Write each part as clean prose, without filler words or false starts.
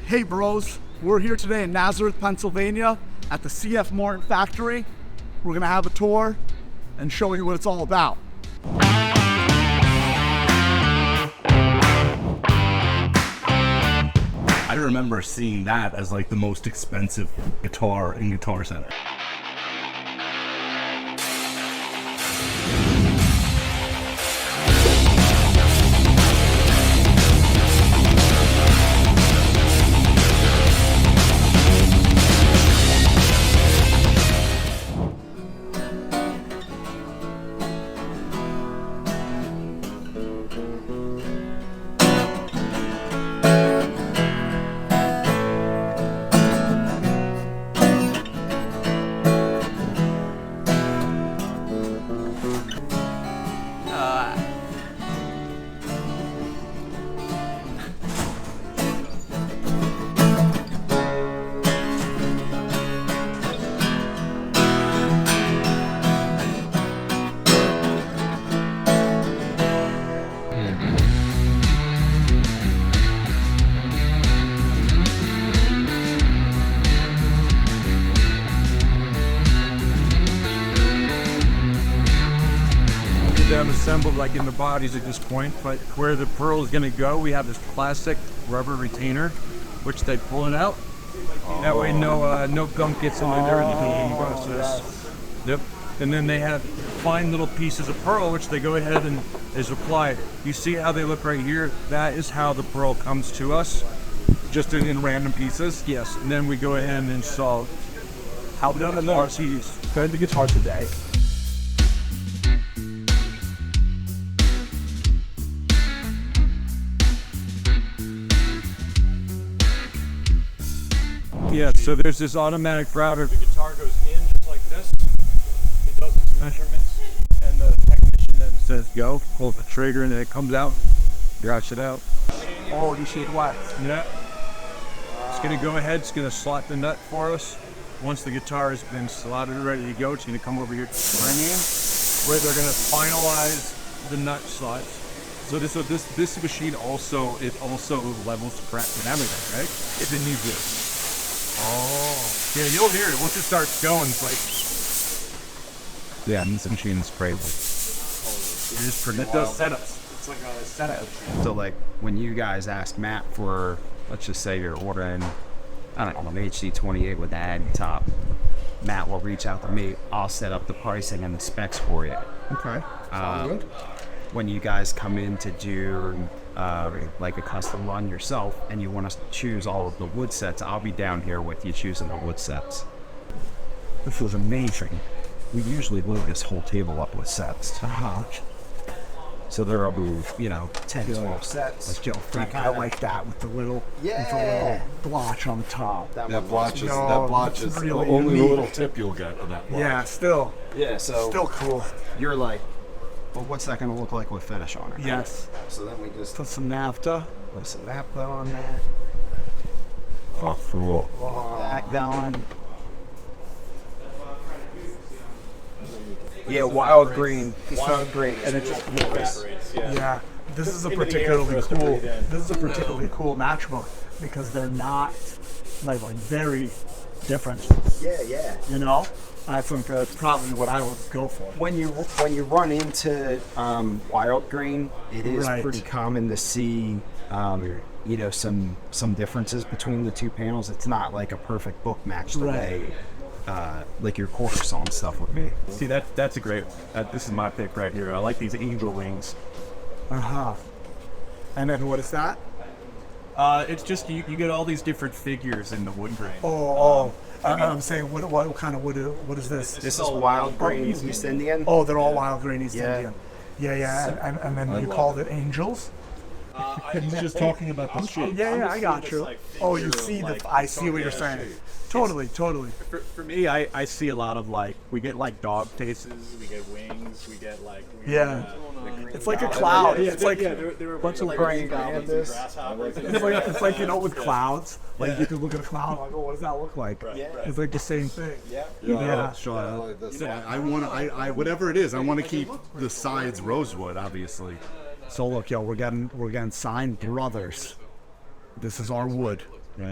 Hey bros, we're here today in Nazareth, Pennsylvania at the CF Martin factory. We're gonna have a tour and show you what it's all about. I remember seeing that as like the most expensive guitar in Guitar Center. Them assembled like in the bodies at this point, but where the pearl is going to go, we have this plastic rubber retainer, which they pull it out. That way, no gunk gets in there in the heating process. Yep. And then they have fine little pieces of pearl, which they go ahead and is applied. You see how they look right here? That is how the pearl comes to us, just in random pieces. Yes. And then we go ahead and install. How done in the RCs. Played the guitar today. Yeah, so there's this automatic router. The guitar goes in just like this. It does its measurements, and the technician then says go, pull the trigger, and then it comes out, drops it out. Oh, you see it what? Yeah. It's gonna go ahead, it's gonna slot the nut for us. Once the guitar has been slotted and ready to go, it's gonna come over here to the ringing, where they're gonna finalize the nut slots. So this machine also levels the crack and everything, right? If it needs it. Oh. Yeah, you'll hear it once it starts going. It's like. Yeah, this machine is crazy. It is pretty. It does setups. It's like a setup. So like when you guys ask Matt for, let's just say you're ordering, I don't know, an HD28 with the ad top, Matt will reach out to me. I'll set up the pricing and the specs for you. Okay. Sounds good. When you guys come in to do like a custom run yourself and you want to choose all of the wood sets, I'll be down here with you choosing the wood sets. This was amazing. We usually load this whole table up with sets. So there'll be, 10, 12 sets. I like that with the little, blotch on the top. That blotch is really only unique. the little tip you'll get for that blotch. Yeah, still cool. You're like, well, what's that going to look like with finish on it? Yes. So then we just Put some naphtha. put some naphtha on there. Oh, cool. Back down. Yeah, wild green. Wild green. And it just looks. Yeah. This is a particularly cool matchbook because they're not like very different. Yeah. I think that's probably what I would go for. When you run into wild green, it is Right. pretty common to see some differences between the two panels. It's not like a perfect book match the way like your quarter sawn stuff would be. See, that's a great. This is my pick right here. I like these angel wings. And then what is that? It's just you get all these different figures in the wood grain. I'm saying, what kind of wood? What is this? This is wild green East Indian. Oh, they're all wild green East Yeah. Indian. Yeah. And then you called it angels. He's just talking about the shape. Yeah, I got you. Oh, you see I see what you're saying. Totally. For me, I see a lot of we get dog faces, we get wings, we get It's like a cloud. It's like there were a bunch of green goblins and grasshoppers. it's like with clouds. Like you can look at a cloud and go, what does that look like? It's like the same thing. Yeah. Shawn, I whatever it is, I want to keep the sides rosewood, obviously. So look, we're getting signed brothers. This is our wood.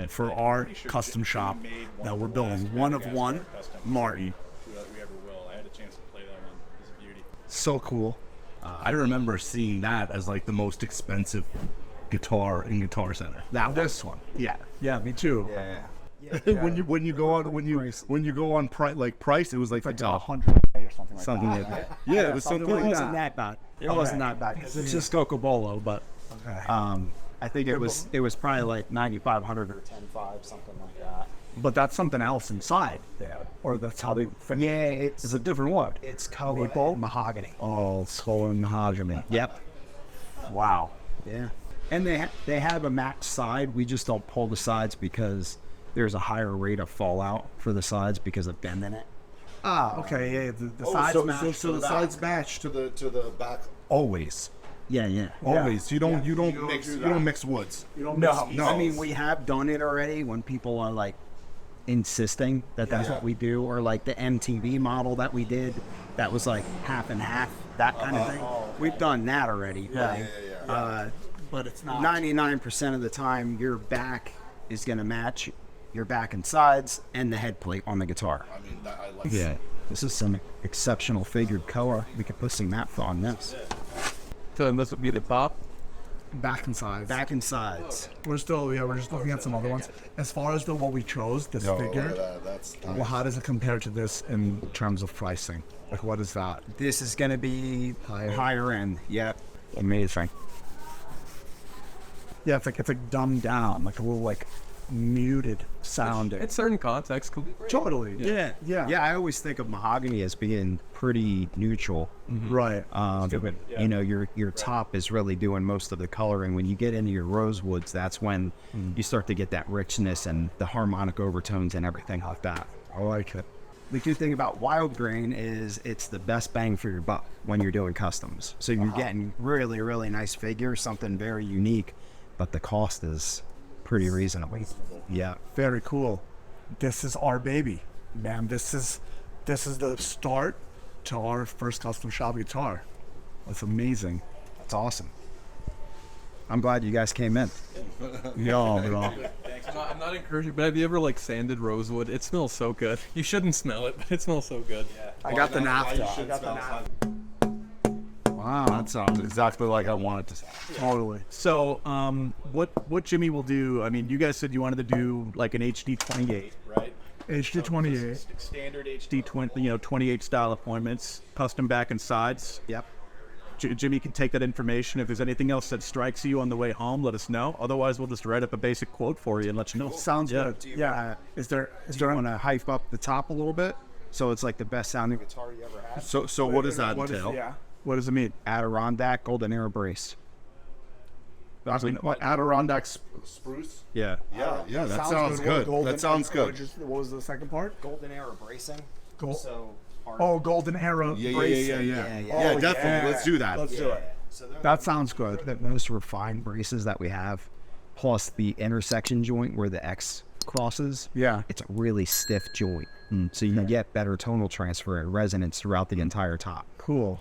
for our custom shop that we're building. One of one, Marty. So cool. I remember seeing that as like the most expensive guitar in Guitar Center. This one. Yeah. Yeah, me too. when you go on price, it was like Like the $100 or something like something that. like that. Yeah, it was something It like wasn't that. that bad. It wasn't that bad. It's just Cocobolo, but I think it was probably like 9,500 or 10,500, something like that. But that's something else inside there. Or that's how they Yeah, it's a different wood. It's called Maple? mahogany. Oh, skull and mahogany. Yep. Wow. Yeah. And they have a matched side. We just don't pull the sides because there's a higher rate of fallout for the sides because of bend in it. Ah, okay. Yeah, the sides so, match. so, so the sides match to the back always. Yeah, yeah. Always. You don't mix woods. No, I mean, we have done it already when people are like insisting that that's what we do, or like the MTV model that we did that was like half and half, that kind of thing. We've done that already. But it's not. 99% of the time, your back is going to match your back and sides and the head plate on the guitar. I mean, I like. Yeah, this is some exceptional figured color. We could put some matte on this. So this would be the top. Back and sides. Back and sides. We're just looking at some other ones. As far as what we chose, this figure, That's well, how does it compare to this in terms of pricing? Like, what is that? This is going to be higher end. Yep. Amazing. Yeah, it's like dumbed down, like a little like muted sounding. In certain contexts, could be great. Totally. Yeah. I always think of mahogany as being pretty neutral. Right. You know, your top is really doing most of the coloring. When you get into your rosewoods, that's when you start to get that richness and the harmonic overtones and everything like that. I like it. The good thing about wild grain is it's the best bang for your buck when you're doing customs. So you're getting really, really nice figures, something very unique, but the cost is pretty reasonable. Yeah. Very cool. This is our baby, man. This is the start to our first custom shop guitar. It's amazing. That's awesome. I'm glad you guys came in. Yo, bro. I'm not encouraging, but have you ever like sanded rosewood? It smells so good. You shouldn't smell it, but it smells so good. Yeah. I got the naphtha. Wow, that sounds exactly like I wanted to sound. Totally. So, what Jimmy will do? I mean, you guys said you wanted to do like an HD 28, right? HD 28. Standard HD 20, 28 style appointments, custom back and sides. Yep. Jimmy can take that information. If there's anything else that strikes you on the way home, let us know. Otherwise, we'll just write up a basic quote for you and let you know. Sounds good. Yeah. Is there want to hype up the top a little bit so it's like the best sounding guitar you ever had? So what does that entail? What does it mean? Adirondack Golden Era Brace. what, Adirondack Spruce? Yeah. Yeah, that sounds good. That sounds good. What was the second part? Golden Era Bracing. Golden Era. Yeah, bracing. Yeah, definitely. Let's do that. Let's do it. That sounds good. The most refined braces that we have, plus the intersection joint where the X crosses. Yeah. It's a really stiff joint. So you can get better tonal transfer and resonance throughout the entire top. Cool.